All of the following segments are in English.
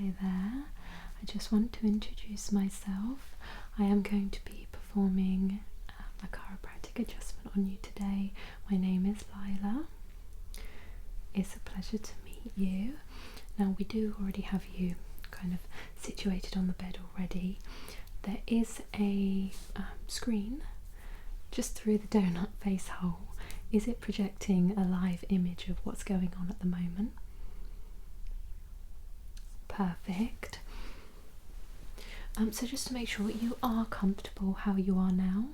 Hi there. I just want to introduce myself. I am going to be performing a chiropractic adjustment on you today. My name is Lila. It's a pleasure to meet you. Now, we do already have you kind of situated on the bed already. There is a screen just through the donut face hole. Is it projecting a live image of what's going on at the moment? Perfect. So just to make sure you are comfortable how you are now.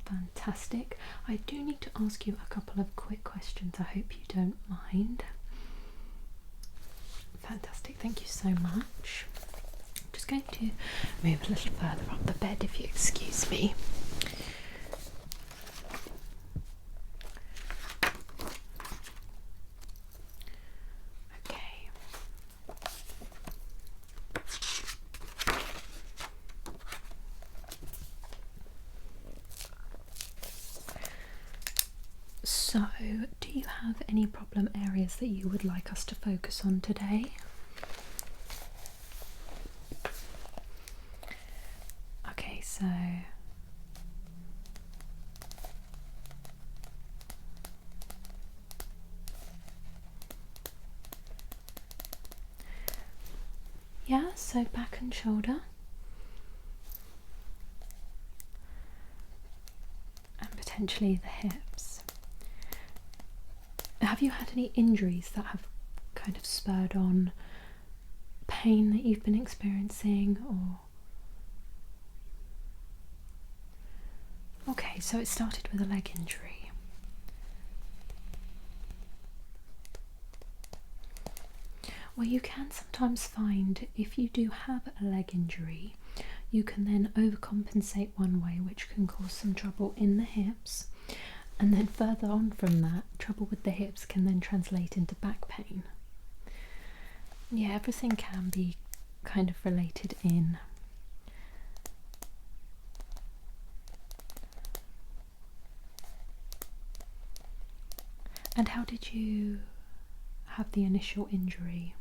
Fantastic. I do need to ask you a couple of quick questions. I hope you don't mind. Fantastic, thank you so much. I'm just going to move a little further up the bed if you excuse me. Okay. So, do you have any problem areas that you would like us to focus on today? Okay, so yeah, so back and shoulder. And potentially the hips. Have you had any injuries that have kind of spurred on pain that you've been experiencing, or? Okay, so it started with a leg injury. Well, you can sometimes find if you do have a leg injury, you can then overcompensate one way, which can cause some trouble in the hips. And then further on from that, trouble with the hips can then translate into back pain. Yeah, everything can be kind of related in. And how did you have the initial injury?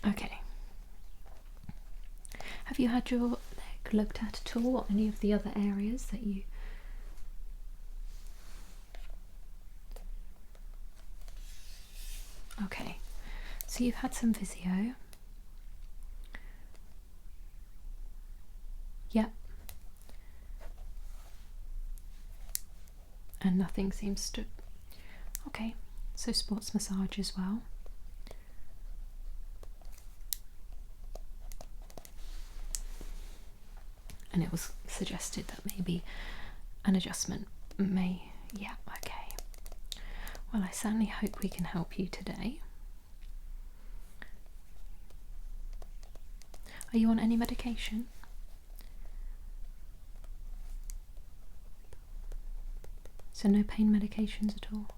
Okay. Have you had your leg looked at all, or any of the other areas that you... Okay, so you've had some physio. Yep. And nothing seems to... Okay, so sports massage as well. And it was suggested that maybe an adjustment may... Yeah, okay. Well, I certainly hope we can help you today. Are you on any medication? So no pain medications at all?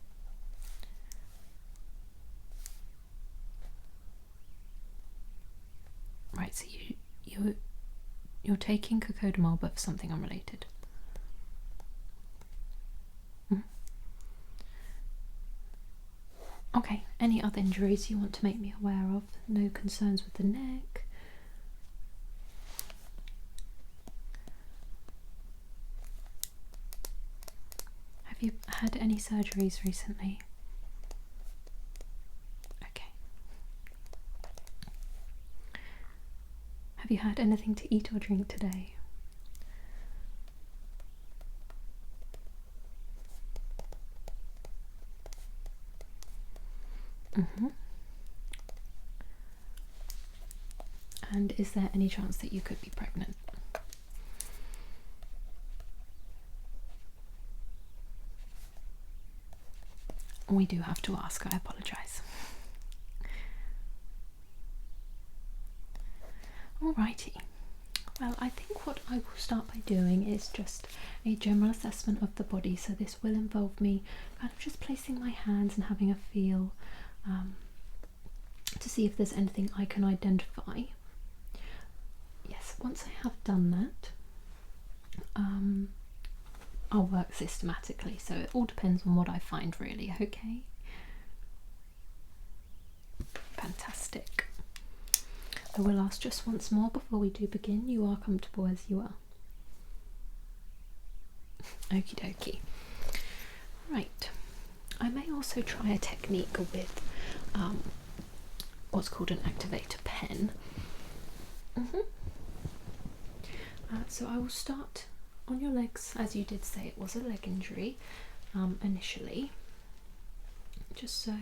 Right, so you're taking cocodamol but for something unrelated. Okay, any other injuries you want to make me aware of? No concerns with the neck? Have you had any surgeries recently? Okay. Have you had anything to eat or drink today? And is there any chance that you could be pregnant? We do have to ask, I apologise. Alrighty. Well, I think what I will start by doing is just a general assessment of the body. So this will involve me kind of just placing my hands and having a feel to see if there's anything I can identify. Yes, once I have done that, I'll work systematically, so it all depends on what I find really, okay? Fantastic. I will ask just once more before we do begin. You are comfortable as you are. Okie dokie. Right. I may also try a technique with what's called an activator pen. So I will start on your legs, as you did say it was a leg injury initially, just so.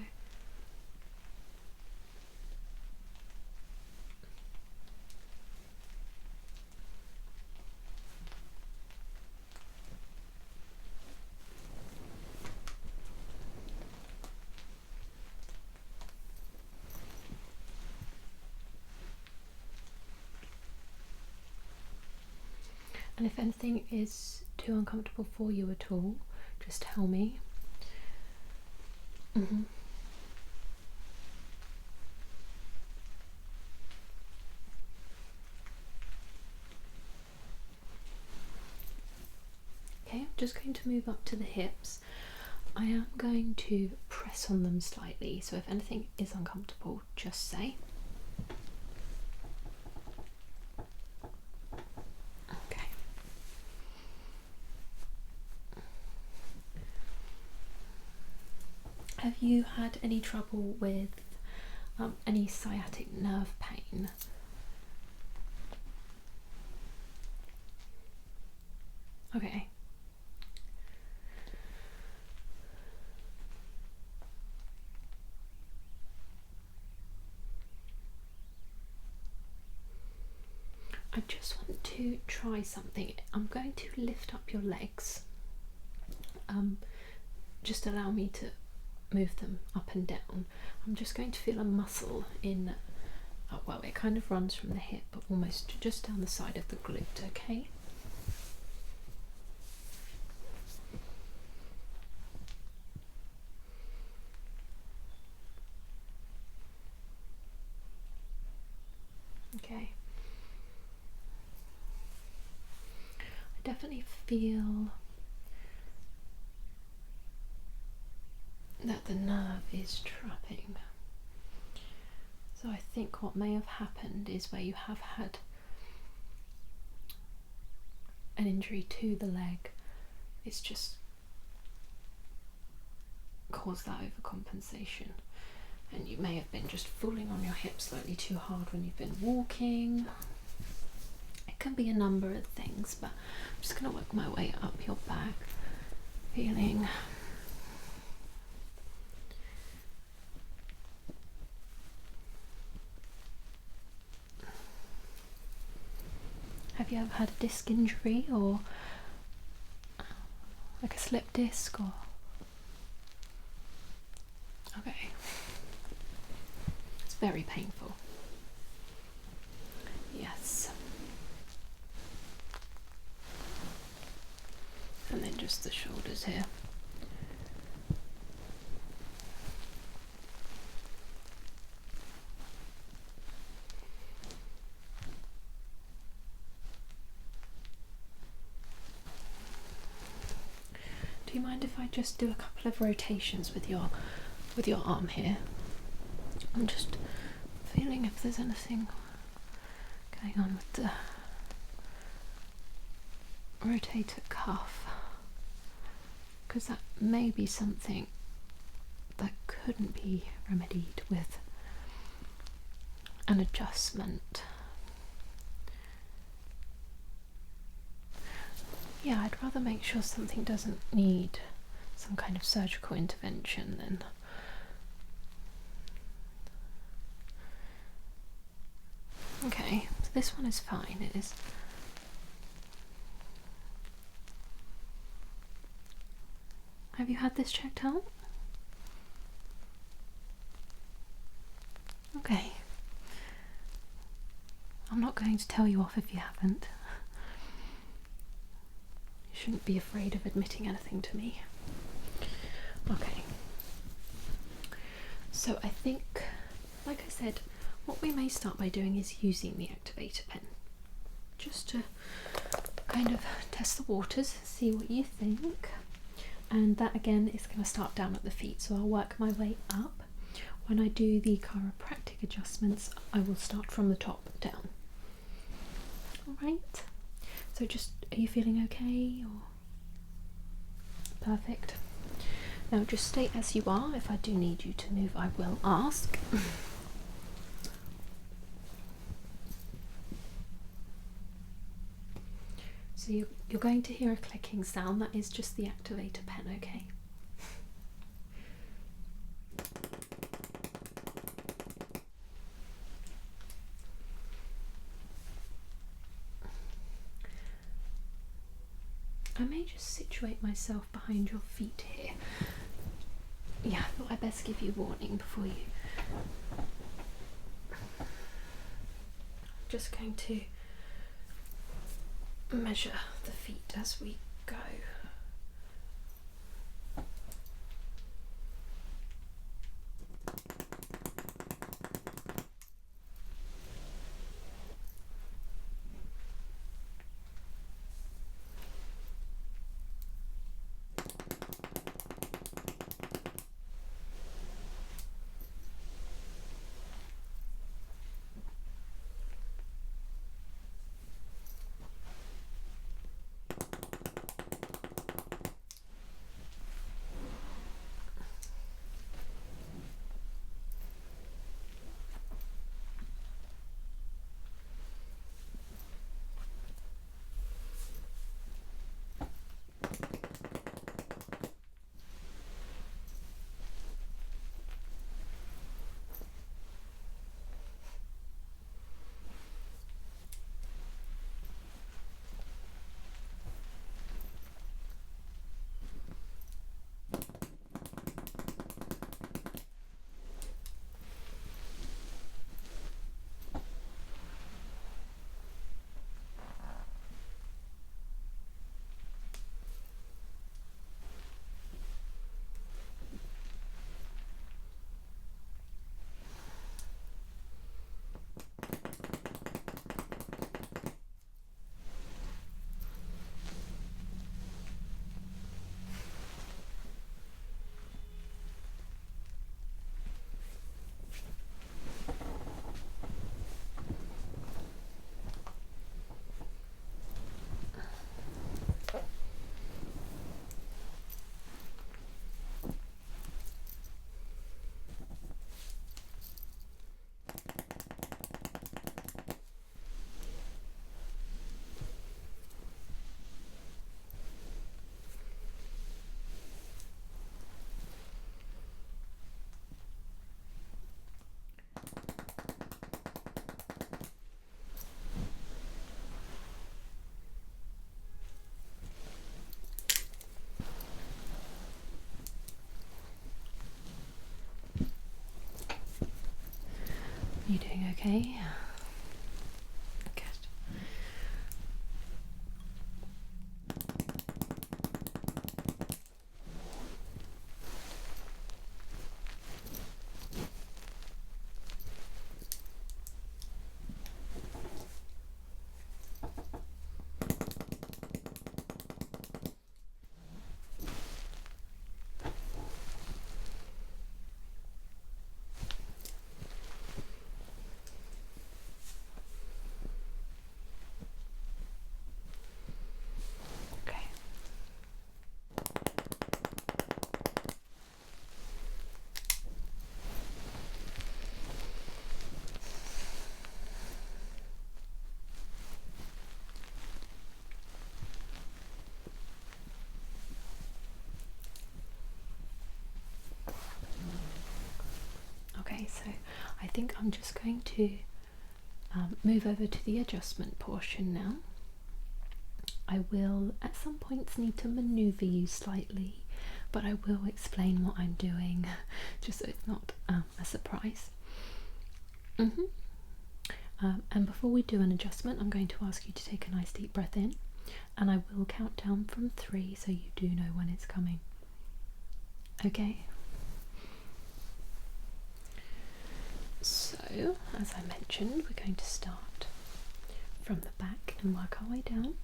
And if anything is too uncomfortable for you at all, just tell me. Okay, I'm just going to move up to the hips. I am going to press on them slightly, so if anything is uncomfortable, just say. Okay. Have you had any trouble with any sciatic nerve pain? Okay. I just want to try something. I'm going to lift up your legs. Just allow me to move them up and down. I'm just going to feel a muscle in, well, it kind of runs from the hip, but almost just down the side of the glute, okay? Okay. I definitely feel that the nerve is trapping. So I think what may have happened is where you have had an injury to the leg, it's just caused that overcompensation. And you may have been just falling on your hips slightly too hard when you've been walking. It can be a number of things, but I'm just going to work my way up your back, feeling Have you ever had a disc injury or like a slip disc or? Okay. It's very painful. Yes. And then just the shoulders here. Do you mind if I just do a couple of rotations with your arm here? I'm just feeling if there's anything going on with the rotator cuff, because that may be something that couldn't be remedied with an adjustment. Yeah, I'd rather make sure something doesn't need some kind of surgical intervention than okay, so this one is fine. It is. Have you had this checked out? Okay. I'm not going to tell you off if you haven't. You shouldn't be afraid of admitting anything to me. Okay. So I think, like I said, what we may start by doing is using the activator pen, just to kind of test the waters, see what you think. And that again is going to start down at the feet, so I'll work my way up. When I do the chiropractic adjustments, I will start from the top down. Alright, so just, are you feeling okay? Or perfect. Now just stay as you are. If I do need you to move, I will ask. So you're going to hear a clicking sound. That is just the Activator pen, okay? I may just situate myself behind your feet here. Yeah, I thought I'd best give you warning before you. I'm just going to measure the feet as we go. You doing okay? Good. Okay. Okay, so I think I'm just going to move over to the adjustment portion now. I will at some points need to maneuver you slightly, but I will explain what I'm doing just so it's not a surprise. And before we do an adjustment, I'm going to ask you to take a nice deep breath in, and I will count down from 3 so you do know when it's coming. Okay? So, as I mentioned, we're going to start from the back and work our way down.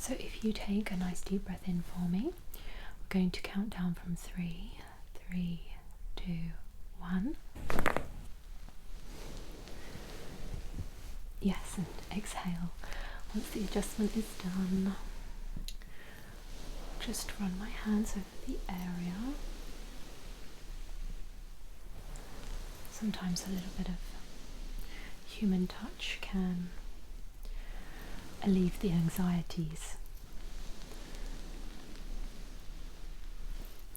So if you take a nice deep breath in for me, we're going to count down from 3, 3, 2, 1. Yes, and exhale. Once the adjustment is done, just run my hands over the area. Sometimes a little bit of human touch can alleviate the anxieties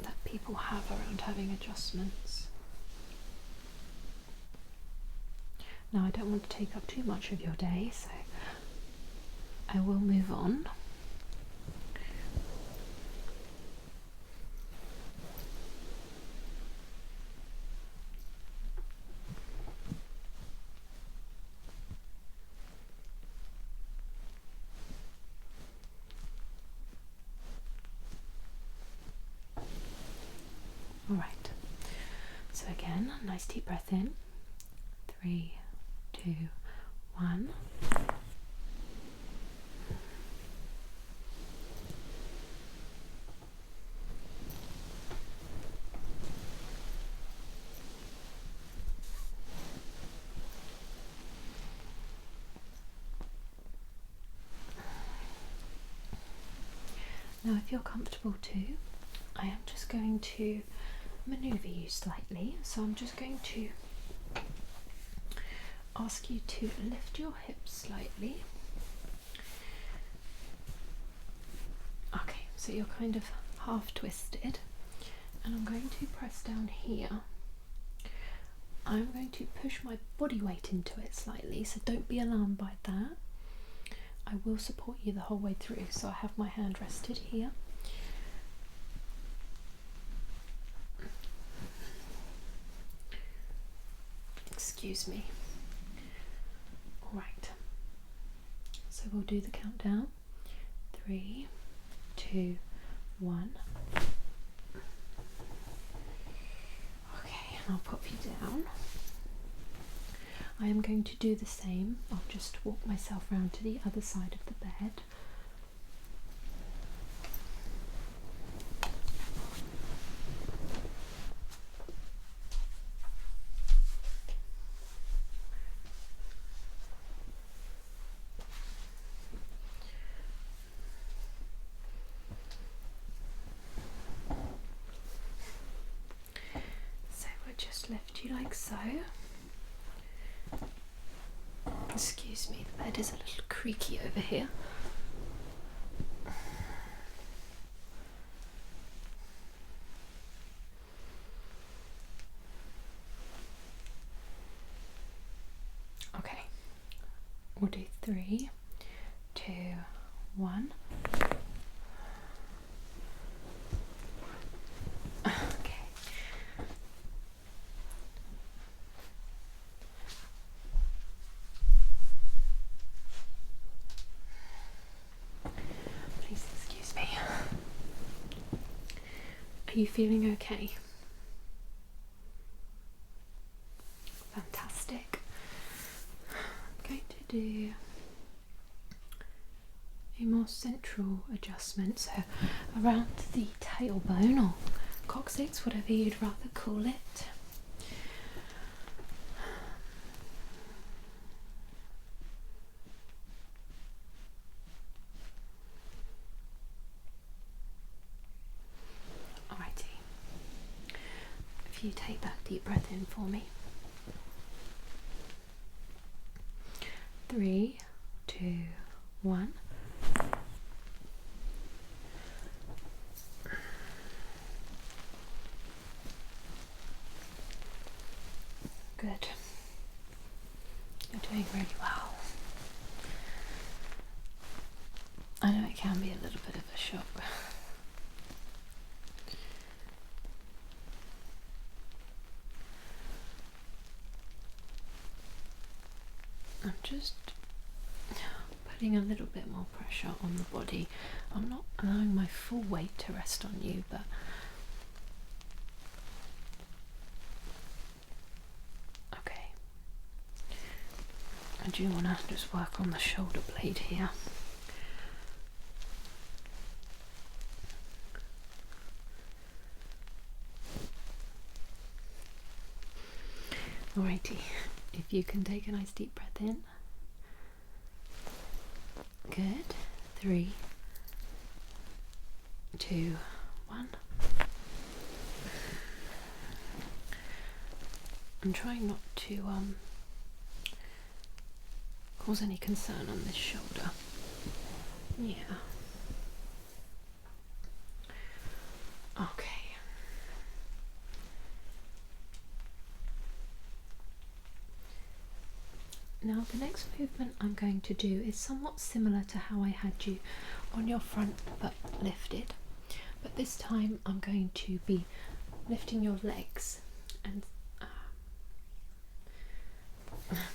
that people have around having adjustments. Now, I don't want to take up too much of your day, so I will move on. All right, so again, a nice deep breath in. 3, 2, 1. Now, if you're comfortable too, I am just going to maneuver you slightly. So I'm just going to ask you to lift your hips slightly. Okay, so you're kind of half twisted, and I'm going to press down here. I'm going to push my body weight into it slightly, so don't be alarmed by that. I will support you the whole way through, so I have my hand rested here. Excuse me. Alright, so we'll do the countdown. 3, 2, 1. Okay, and I'll pop you down. I am going to do the same. I'll just walk myself round to the other side of the bed. So we'll just lift you like so. Excuse me, the bed is a little creaky over here. Okay, we'll do 3, 2, 1. Okay. Please excuse me. Are you feeling okay? Fantastic. I'm going to do a more central adjustment, so around the tailbone or coccyx, whatever you'd rather call it. Alrighty, if you take that deep breath in for me. 3, 2, 1. Good. You're doing really well. I know it can be a little bit of a shock. I'm just putting a little bit more pressure on the body. I'm not allowing my full weight to rest on you, but okay. I do want to just work on the shoulder blade here. Alrighty, if you can take a nice deep breath in. Good. 3, 2, 1. I'm trying not to cause any concern on this shoulder. Yeah. Okay. Now the next movement I'm going to do is somewhat similar to how I had you on your front butt lifted, but this time I'm going to be lifting your legs and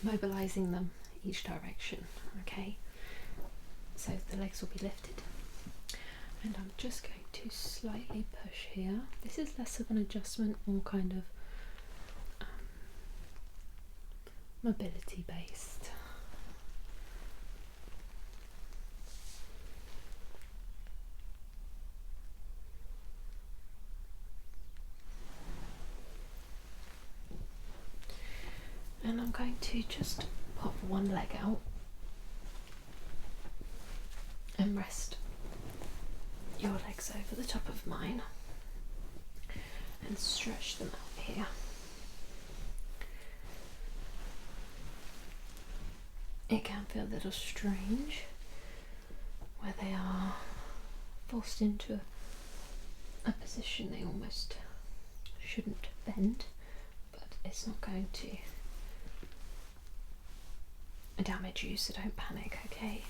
mobilizing them each direction. Okay, so the legs will be lifted and I'm just going to slightly push here. This is less of an adjustment, more kind of mobility based. And I'm going to just pop one leg out and rest your legs over the top of mine and stretch them out here. It can feel a little strange where they are forced into a position they almost shouldn't bend, but it's not going to damage you, so don't panic, okay?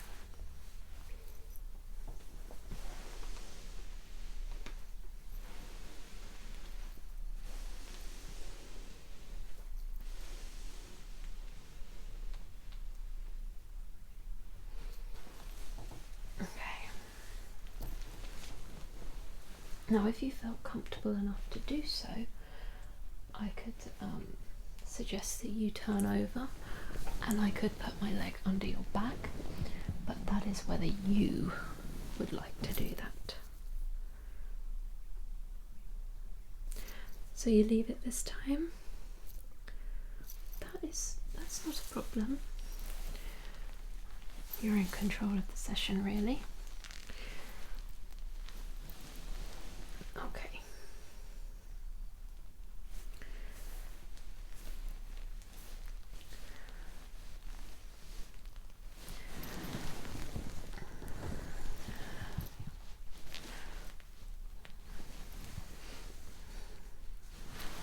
Now if you felt comfortable enough to do so, I could suggest that you turn over and I could put my leg under your back, but that is whether you would like to do that. So you leave it this time. That's not a problem. You're in control of the session, really. Okay.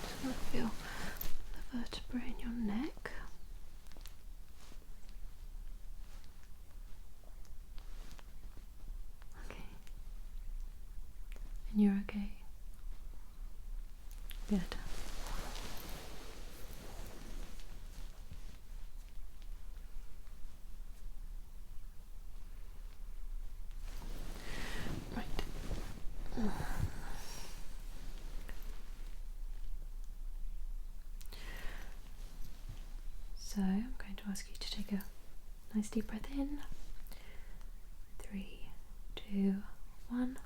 Just want to feel the vertebrae in your neck. Okay. And you're okay? Good. Right. So I'm going to ask you to take a nice deep breath in. 3, 2, 1.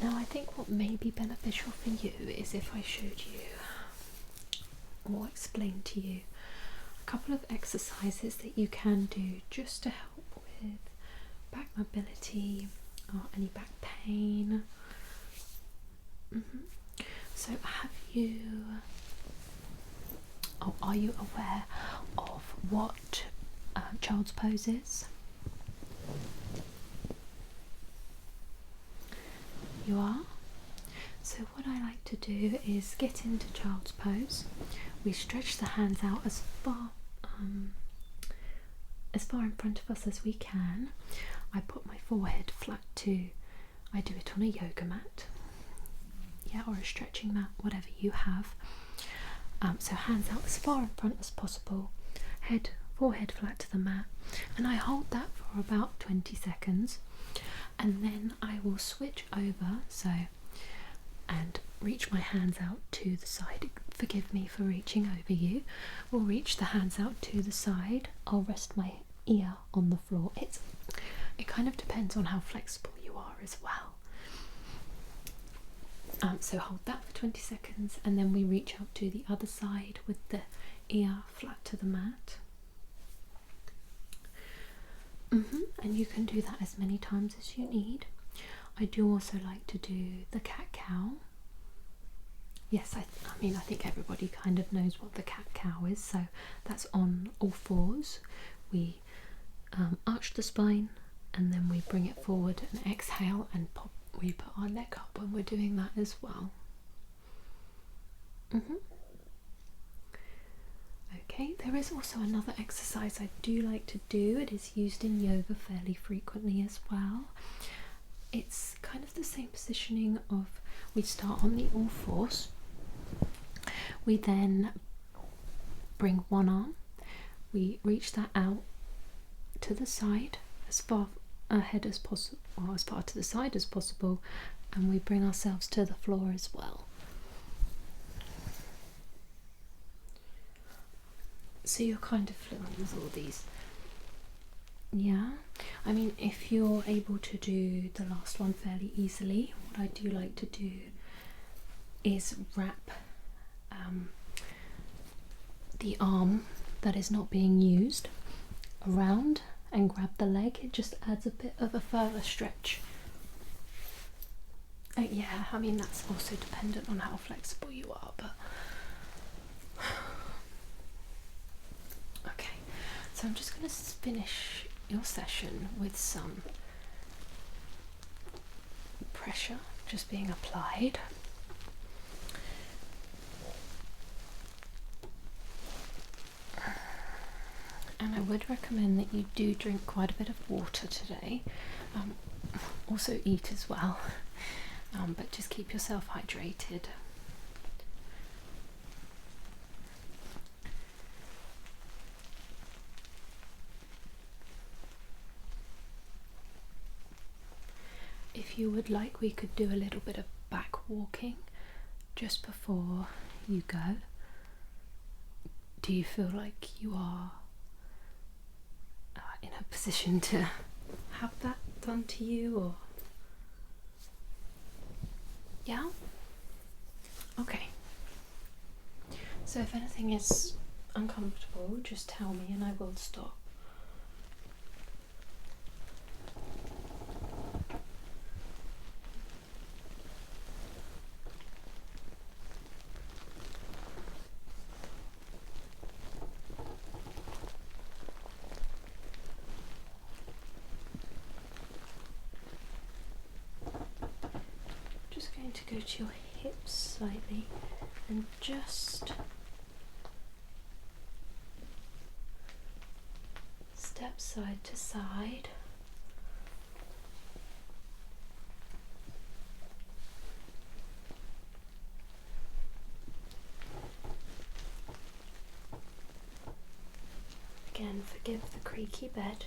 Now I think what may be beneficial for you is if I showed you or explained to you a couple of exercises that you can do just to help with back mobility or any back pain. So are you aware of what child's pose is? You are? So what I like to do is get into child's pose. We stretch the hands out as far in front of us as we can. I put my forehead flat I do it on a yoga mat, yeah, or a stretching mat, whatever you have. So hands out as far in front as possible, forehead flat to the mat, and I hold that for about 20 seconds. And then I will switch over, and reach my hands out to the side. Forgive me for reaching over you. We'll reach the hands out to the side. I'll rest my ear on the floor. It kind of depends on how flexible you are as well. So hold that for 20 seconds and then we reach out to the other side with the ear flat to the mat. And you can do that as many times as you need. I do also like to do the cat-cow. Yes, I mean, I think everybody kind of knows what the cat-cow is, so that's on all fours. We arch the spine and then we bring it forward and exhale and pop. We put our neck up when we're doing that as well. Okay, there is also another exercise I do like to do. It is used in yoga fairly frequently as well. It's kind of the same positioning of, we start on the all fours. We then bring one arm, we reach that out to the side as far ahead as possible, or as far to the side as possible, and we bring ourselves to the floor as well. So you're kind of fluent with all these. Yeah, I mean, if you're able to do the last one fairly easily, what I do like to do is wrap the arm that is not being used around and grab the leg. It just adds a bit of a further stretch. Yeah, I mean, that's also dependent on how flexible you are, but okay, so I'm just going to finish your session with some pressure just being applied. And I would recommend that you do drink quite a bit of water today. Also eat as well, but just keep yourself hydrated. If you would like, we could do a little bit of back walking just before you go. Do you feel like you are in a position to have that done to you, or? Yeah? Okay. So if anything is uncomfortable, just tell me and I will stop. Just going to go to your hips slightly and just step side to side. Again, forgive the creaky bed.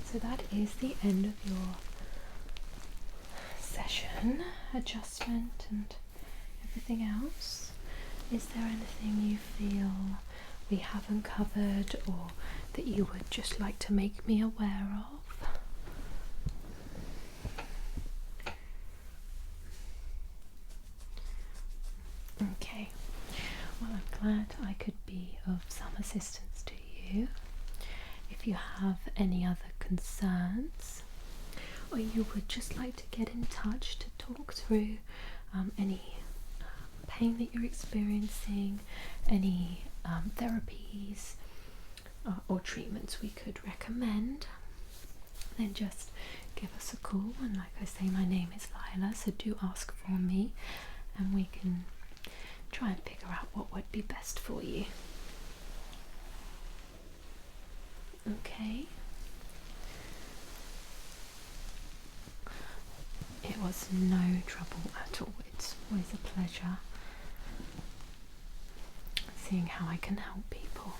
So that is the end of your session, adjustment and everything else. Is there anything you feel we haven't covered or that you would just like to make me aware of? Okay, well, I'm glad I could be of some assistance to you. you. If you have any other concerns, or you would just like to get in touch to talk through any pain that you're experiencing, any therapies or treatments we could recommend, then just give us a call. And like I say, my name is Lila, so do ask for me and we can try and figure out what would be best for you. Okay. It was no trouble at all. It's always a pleasure seeing how I can help people.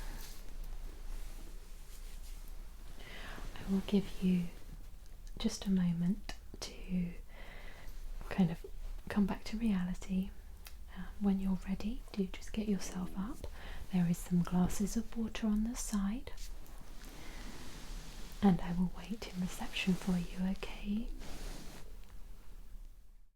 I will give you just a moment to kind of come back to reality. When you're ready, do just get yourself up. There is some glasses of water on the side, and I will wait in reception for you, okay?